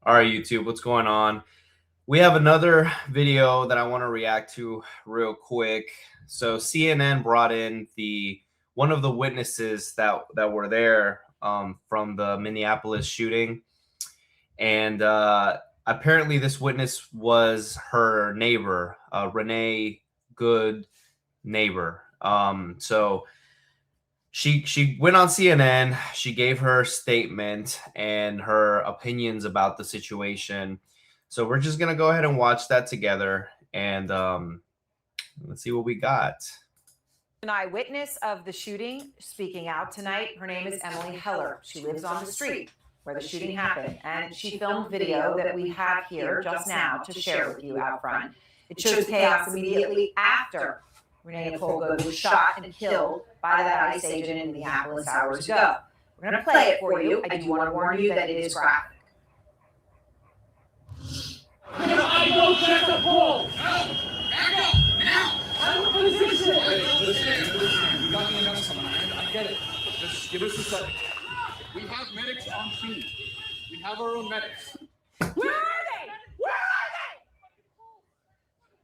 All right, YouTube, what's going on? We have another video that I want to react to real quick. So CNN brought in one of the witnesses that were there from the Minneapolis shooting, and apparently this witness was her neighbor, Renee Good neighbor. So she went on CNN. She gave her statement and her opinions about the situation. So we're just gonna go ahead and watch that together, and let's see what we got. An eyewitness of the shooting speaking out tonight. Her name is Emily Heller. She lives on the street where the shooting happened, and she filmed video that we have here just now to share with you out front. It shows chaos immediately after Renee Good was shot and killed by that ICE agent in Minneapolis hours ago. We're going to play it for you. I do want to warn you that it is graphic. I go check the pole! Back up! Now! I'm in position! Listen. We got the enough someone. I get it. Just give us a second. We have medics on scene. We have our own medics. Where are they? Where are they?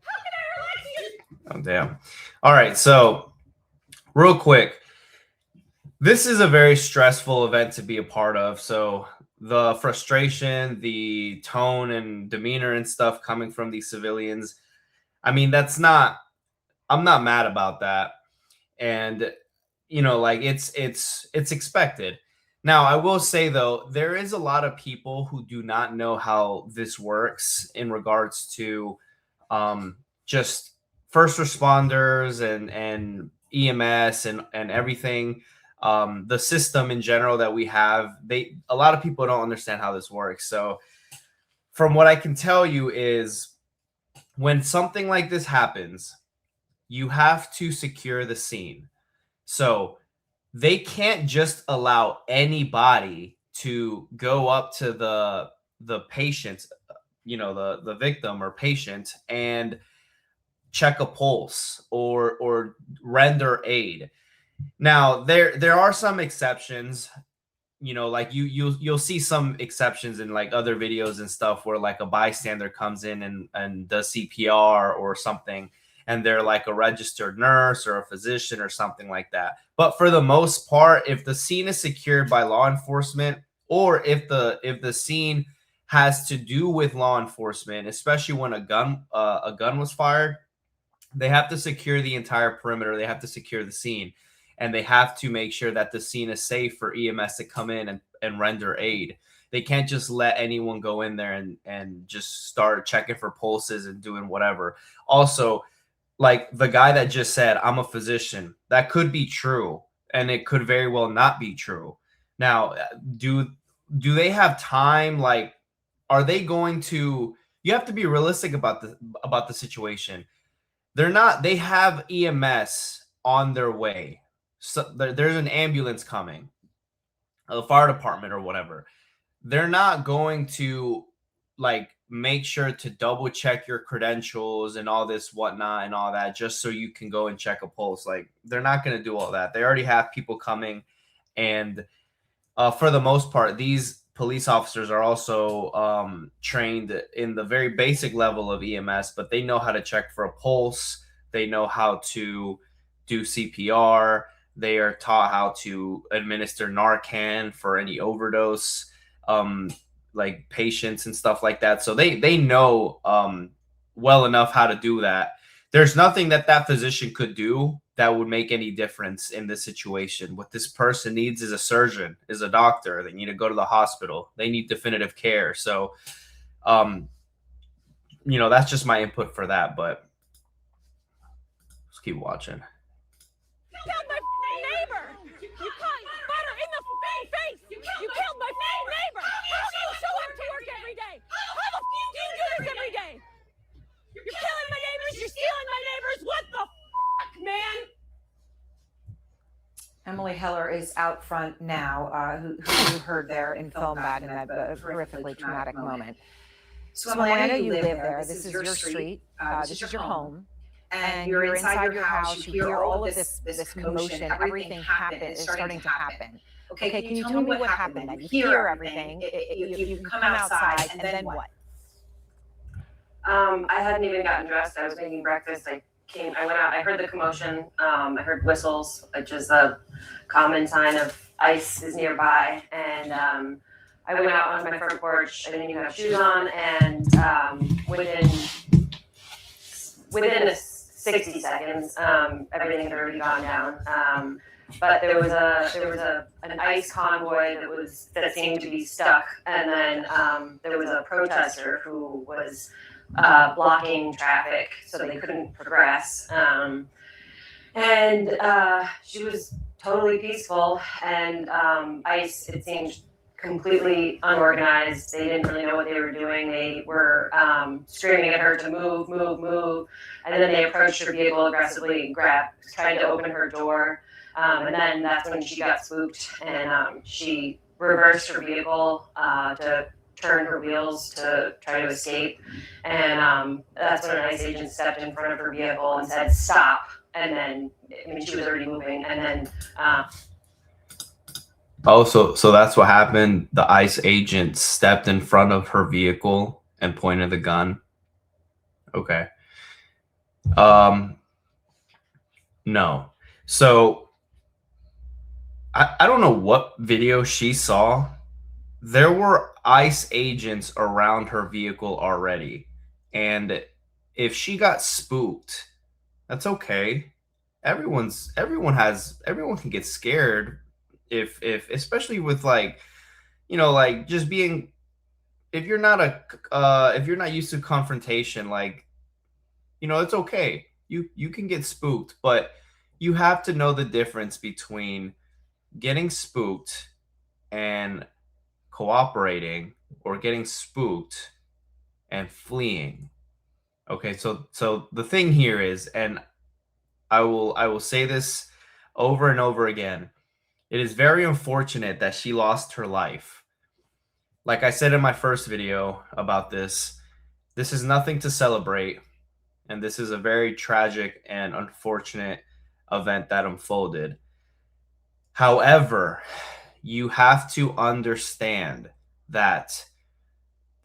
How can I relate to you? Oh, damn. All right, so real quick, this is a very stressful event to be a part of. So the frustration, the tone and demeanor and stuff coming from these civilians, I mean, I'm not mad about that. And, you know, like it's expected. Now, I will say, though, there is a lot of people who do not know how this works in regards to just first responders and EMS and everything. The system in general that we have, a lot of people don't understand how this works. So from what I can tell you is when something like this happens, you have to secure the scene. So they can't just allow anybody to go up to the patient, you know, the victim or patient, and check a pulse or render aid. Now, there are some exceptions, you know, like you'll see some exceptions in like other videos and stuff where like a bystander comes in and does CPR or something, and they're like a registered nurse or a physician or something like that. But for the most part, if the scene is secured by law enforcement, or if the scene has to do with law enforcement, especially when a gun was fired, they have to secure the entire perimeter. They have to secure the scene, and they have to make sure that the scene is safe for EMS to come in and render aid. They can't just let anyone go in there and just start checking for pulses and doing whatever. Also, like the guy that just said, I'm a physician, that could be true, and it could very well not be true. Now, do they have time? Like, are they going to, you have to be realistic about the situation. They have EMS on their way. So there's an ambulance coming, a fire department or whatever. They're not going to like make sure to double check your credentials and all this whatnot and all that just so you can go and check a pulse. Like, they're not going to do all that. They already have people coming, and for the most part, these police officers are also trained in the very basic level of EMS, but they know how to check for a pulse. They know how to do CPR. They are taught how to administer Narcan for any overdose, like patients and stuff like that. So they know well enough how to do that. There's nothing that physician could do that would make any difference in this situation. What this person needs is a surgeon, is a doctor. They need to go to the hospital. They need definitive care. So, you know, that's just my input for that, but let's keep watching. You killed my neighbor! You caught butter in the face! You killed my neighbor! How do you show up to work every day? How the do you do this every day? You're killing my neighbors! You're stealing my neighbors! What the man? Emily Heller is out front now, who you heard there in film back in that horrifically traumatic moment. So Emily, I know you live there. This is your street. This is your home. and you're inside your house, you hear all of this commotion, everything is starting to happen. Okay, can you tell me what happened? Then you hear everything, you come outside, and then what? I hadn't even gotten dressed. I was making breakfast. I went out. I heard the commotion. I heard whistles, which is a common sign of ice is nearby. And I went out on my front porch. I didn't even have shoes on. And within 60 seconds, everything had already gone down. But there was an ice convoy that seemed to be stuck, and then there was a protester who was blocking traffic so they couldn't progress. And she was totally peaceful, and ICE, it seemed completely unorganized. They didn't really know what they were doing. They were screaming at her to move, move, move. And then they approached her vehicle aggressively and tried to open her door. And then that's when she got spooked, and she reversed her vehicle to turn her wheels to try to escape. And that's when an ICE agent stepped in front of her vehicle and said, "Stop." And then, I mean, she was already moving. And then. So that's what happened. The ICE agent stepped in front of her vehicle and pointed the gun. Okay. No. So I don't know what video she saw. There were ICE agents around her vehicle already. And if she got spooked, that's okay. Everyone can get scared if especially with just being, if you're not used to confrontation, it's okay. You can get spooked, but you have to know the difference between getting spooked and cooperating, or getting spooked and fleeing. Okay, so the thing here is, and I will say this over and over again, it is very unfortunate that she lost her life. Like I said in my first video about this is nothing to celebrate, and this is a very tragic and unfortunate event that unfolded. However, you have to understand that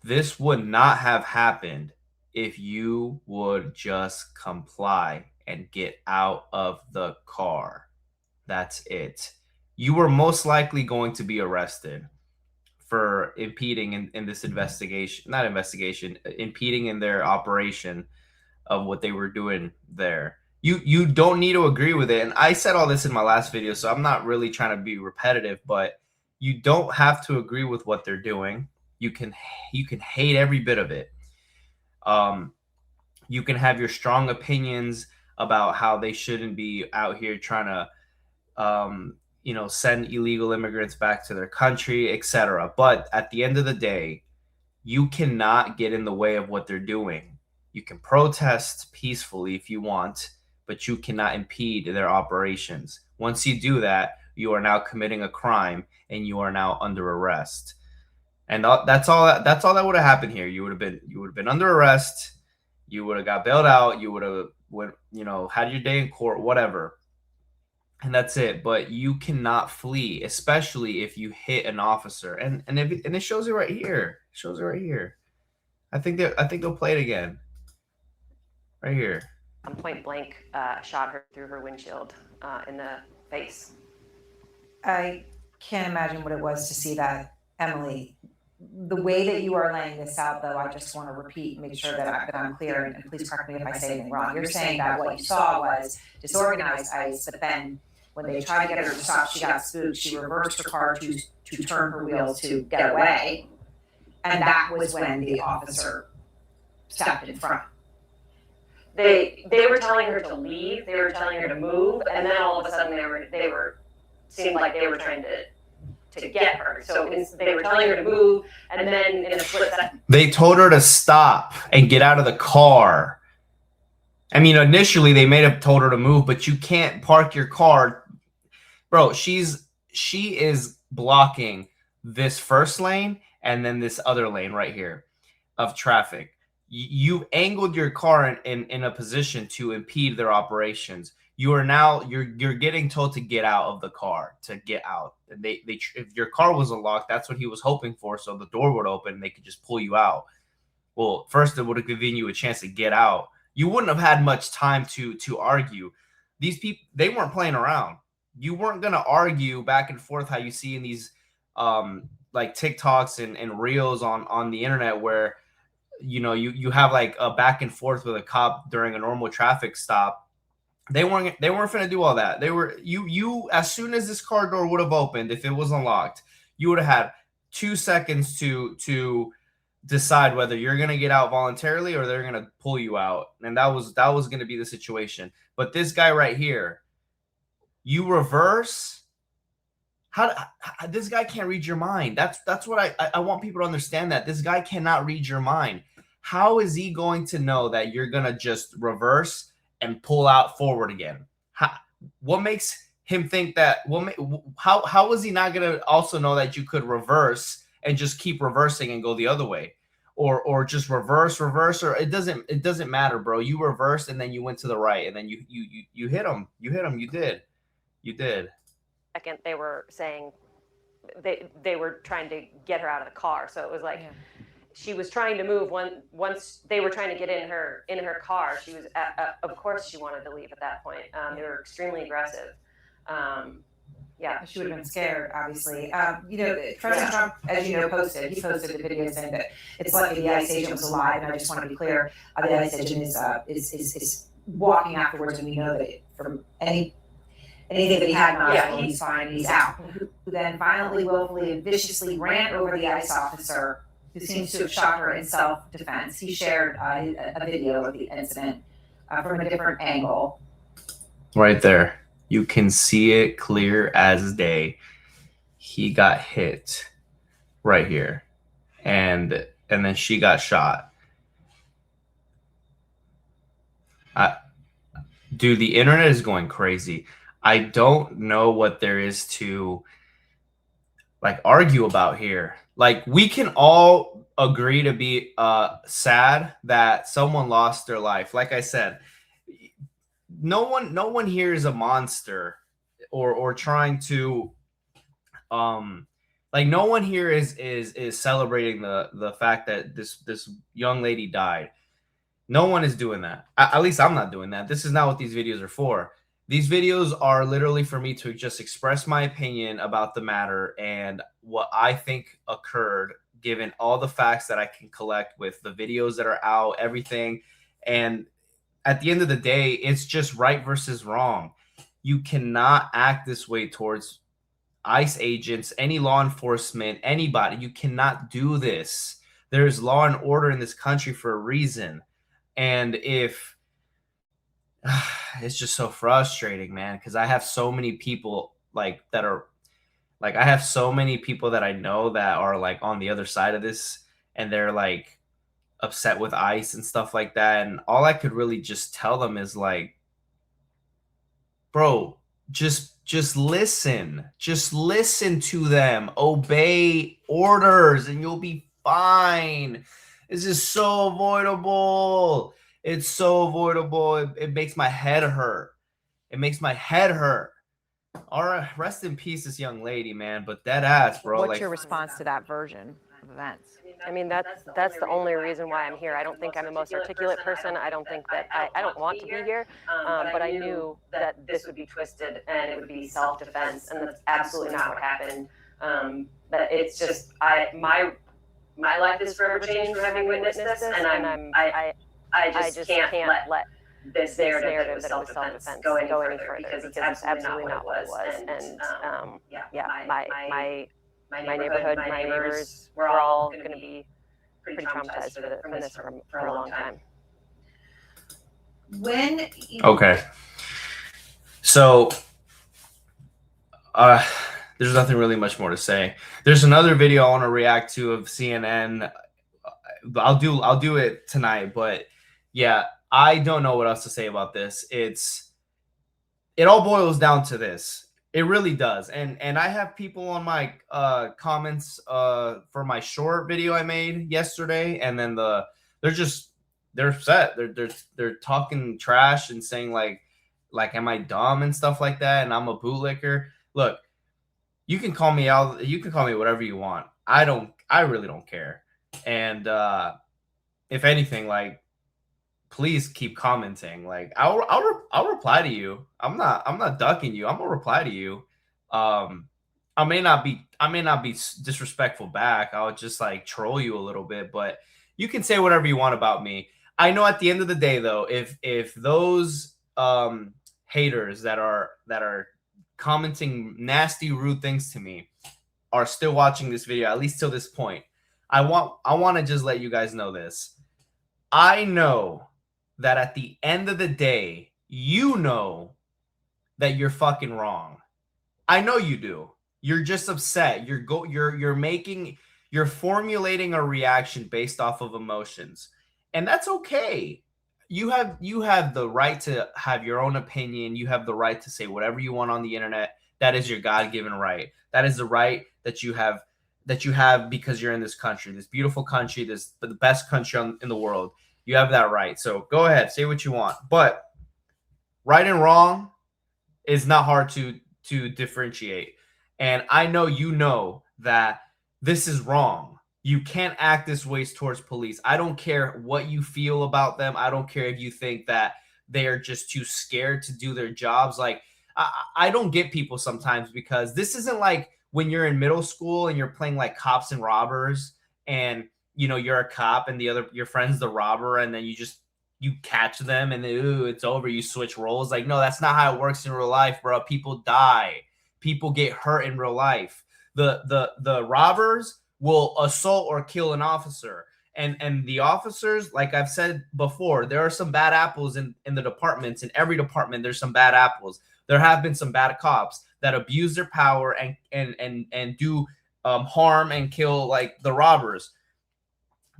this would not have happened if you would just comply and get out of the car. That's it. You were most likely going to be arrested for impeding in this impeding in their operation of what they were doing there. You don't need to agree with it. And I said all this in my last video, so I'm not really trying to be repetitive, but you don't have to agree with what they're doing. You can hate every bit of it. You can have your strong opinions about how they shouldn't be out here trying to send illegal immigrants back to their country, etc. But at the end of the day, you cannot get in the way of what they're doing. You can protest peacefully if you want, but you cannot impede their operations. Once you do that, you are now committing a crime and you are now under arrest. And that's all that would have happened here. You would have been under arrest. You would have got bailed out. You would have had your day in court, whatever. And that's it. But you cannot flee, especially if you hit an officer. And it shows it right here. It shows it right here. I think they'll play it again. Right here. Point blank shot her through her windshield in the face. I can't imagine what it was to see that, Emily. The way that you are laying this out, though, I just want to repeat, make sure that I'm clear, and please correct me if I say anything wrong. You're saying that what you saw was disorganized ICE, but then when they tried to get her to stop, she got spooked. She reversed her car to turn her wheels to get away, and that was when the officer stepped in front. They were telling her to leave. They were telling her to move, and then all of a sudden they seemed like they were trying to get her. So they were telling her to move, and then in a split second, they told her to stop and get out of the car. I mean, initially they may have told her to move, but you can't park your car, bro. She is blocking this first lane and then this other lane right here of traffic. You angled your car in a position to impede their operations. You are now you're getting told to get out of the car, to get out. And they if your car was unlocked, that's what he was hoping for, so the door would open and they could just pull you out. Well, first it would have given you a chance to get out. You wouldn't have had much time to argue. These people, they weren't playing around. You weren't gonna argue back and forth how you see in these like TikToks and reels on the internet where you have like a back and forth with a cop during a normal traffic stop. They weren't finna do all that. They were you as soon as this car door would have opened, if it was unlocked, you would have had 2 seconds to decide whether you're gonna get out voluntarily or they're gonna pull you out. And that was gonna be the situation. But this guy right here, you reverse. How this guy can't read your mind. That's what I want people to understand, that this guy cannot read your mind. How is he going to know that you're gonna just reverse and pull out forward again? What makes him think that? How is he not gonna also know that you could reverse and just keep reversing and go the other way, or just reverse, or it doesn't matter, bro. You reversed and then you went to the right and then you hit him. You did. Second, they were saying they were trying to get her out of the car, so it was like she was trying to move. Once they were trying to get in her car, she was of course she wanted to leave at that point. They were extremely aggressive. Yeah, She would have been scared, obviously. President Trump, as you know, posted the video saying that it's lucky the ICE agent was alive, and I just want to be clear, the ICE agent is walking afterwards, and we know that from anything that he had not, he's fine, he's out. Who then violently, willfully, and viciously ran over the ICE officer, who seems to have shot her in self-defense. He shared a video of the incident from a different angle. Right there. You can see it clear as day. He got hit right here. And then she got shot. Dude, the internet is going crazy. I don't know what there is to like argue about here. Like, we can all agree to be sad that someone lost their life. Like I said, no one here is a monster or trying to like, no one here is celebrating the fact that this young lady died. No one is doing that. At least I'm not doing that. This is not what these videos are for. These videos are literally for me to just express my opinion about the matter and what I think occurred, given all the facts that I can collect with the videos that are out, everything. And at the end of the day, it's just right versus wrong. You cannot act this way towards ICE agents, any law enforcement, anybody. You cannot do this. There's law and order in this country for a reason. And if it's just so frustrating, man, because I have so many people I have so many people that I know that are like on the other side of this, and they're like upset with ICE and stuff like that. And all I could really just tell them is like, bro, just listen. Just listen to them. Obey orders and you'll be fine. This is so avoidable. It's so avoidable. It makes my head hurt. It makes my head hurt. All right, rest in peace, this young lady, man. But dead ass, bro. What's your response to that version of events? I mean, that's the only reason why I'm here. I don't think I'm the most articulate person. I don't think that I don't want to be here, but I knew that this would be twisted and it would be self-defense, and that's absolutely not what happened. But it's just my life is forever changed from having witnessed this, and I just can't let this narrative that it was self-defense go any further, because it's absolutely not what it was. And my neighborhood, my neighbors, we're all going to be pretty traumatized from this for a long time. Okay. So there's nothing really much more to say. There's another video I want to react to of CNN. I'll do it tonight, but yeah, I don't know what else to say about this. It all boils down to this. It really does. And I have people on my comments for my short video I made yesterday, and then they're just they're upset. They're talking trash and saying like am I dumb and stuff like that, and I'm a bootlicker. Look, you can call me out, you can call me whatever you want. I really don't care. And if anything, like, please keep commenting. Like, I'll reply to you. I'm not ducking you. I'm gonna reply to you. I may not be disrespectful back. I'll just like troll you a little bit, but you can say whatever you want about me. I know at the end of the day though, if those haters that are commenting nasty, rude things to me are still watching this video, at least till this point, I want to just let you guys know this. I know that at the end of the day, you know that you're fucking wrong. I know you do. You're just upset. You're formulating a reaction based off of emotions. And that's okay. You have the right to have your own opinion. You have the right to say whatever you want on the internet. That is your God-given right. That is the right that you have because you're in this country, this beautiful country, the best country in the world. You have that right. So go ahead, say what you want. But right and wrong is not hard to differentiate. And I know you know that this is wrong. You can't act this way towards police. I don't care what you feel about them. I don't care if you think that they are just too scared to do their jobs. Like, I don't get people sometimes, because this isn't like when you're in middle school and you're playing like cops and robbers, and you know you're a cop and your friend's the robber, and then you catch them and then, ooh, it's over. You switch roles. Like, no, that's not how it works in real life, bro. People die. People get hurt in real life. The robbers will assault or kill an officer. And the officers, like I've said before, there are some bad apples in the departments. In every department, there's some bad apples. There have been some bad cops that abuse their power and do harm and kill like the robbers.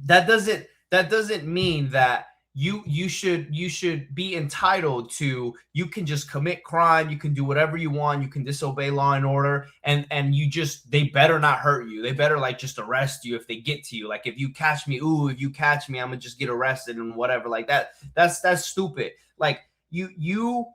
That doesn't mean that you should be entitled to, you can just commit crime, you can do whatever you want, you can disobey law and order, and they better not hurt you. They better like just arrest you if they get to you. Like, if you catch me, I'm gonna just get arrested and whatever like that. That's stupid. Like, you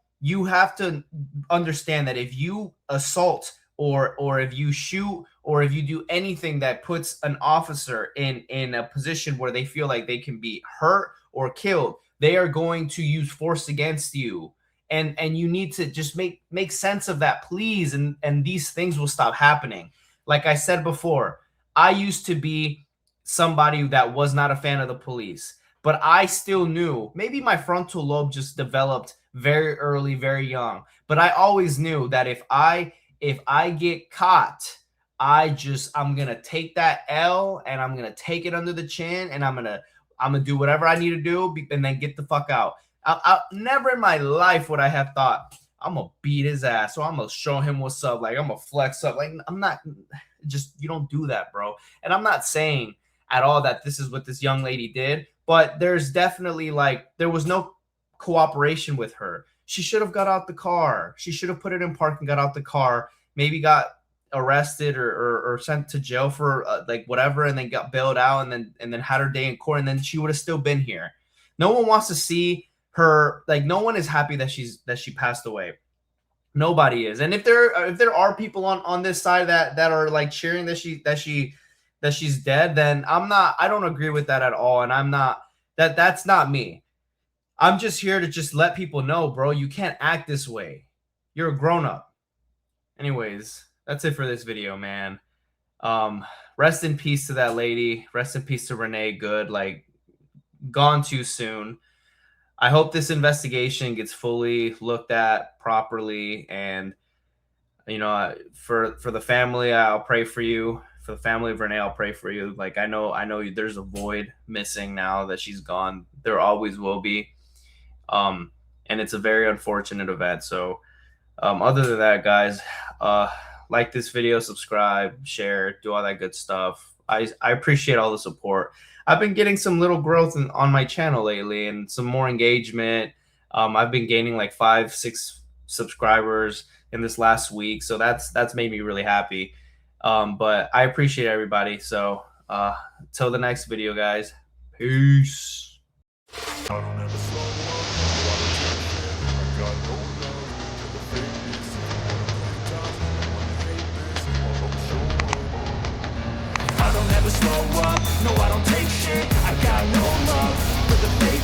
have to understand that if you assault or if you shoot or if you do anything that puts an officer in a position where they feel like they can be hurt or killed, they are going to use force against you. And you need to just make sense of that, please. And these things will stop happening. Like I said before, I used to be somebody that was not a fan of the police, but I still knew, maybe my frontal lobe just developed very early, very young, but I always knew that if I get caught, I'm gonna take that L and I'm gonna take it under the chin, and I'm gonna do whatever I need to do and then get the fuck out. I never in my life would I have thought I'm gonna beat his ass, so I'm gonna show him what's up. Like, I'm gonna flex up. Like, I'm not. Just, you don't do that, bro. And I'm not saying at all that this is what this young lady did, but there's definitely like, there was no cooperation with her. She should have got out the car. She should have put it in park and got out the car. Maybe got arrested or sent to jail for like whatever, and then got bailed out, and then had her day in court, and then she would have still been here. No one wants to see her. Like, no one is happy that she passed away. Nobody is. And if there are people on this side that are like cheering that she's dead, then I don't agree with that at all. And I'm not, that's not me. I'm just here to just let people know, bro, you can't act this way. You're a grown up. Anyways, that's it for this video, man. Rest in peace to that lady. Rest in peace to Renee Good. Like, gone too soon. I hope this investigation gets fully looked at properly, and you know, for the family, I'll pray for you. For the family of Renee, I'll pray for you. Like, I know there's a void missing now that she's gone. There always will be. And it's a very unfortunate event. So other than that, guys, like this video, subscribe, share, do all that good stuff. I appreciate all the support. I've been getting some little growth on my channel lately and some more engagement. I've been gaining like 5-6 subscribers in this last week, so that's made me really happy. But I appreciate everybody. So till the next video, guys, peace. I don't ever slow up, no, I don't take shit. I got no love for the fakeness. If you wanna play tough, you wanna hate this, I'll always show up. I don't ever slow up, no, I don't take shit. I got no love for the fakeness.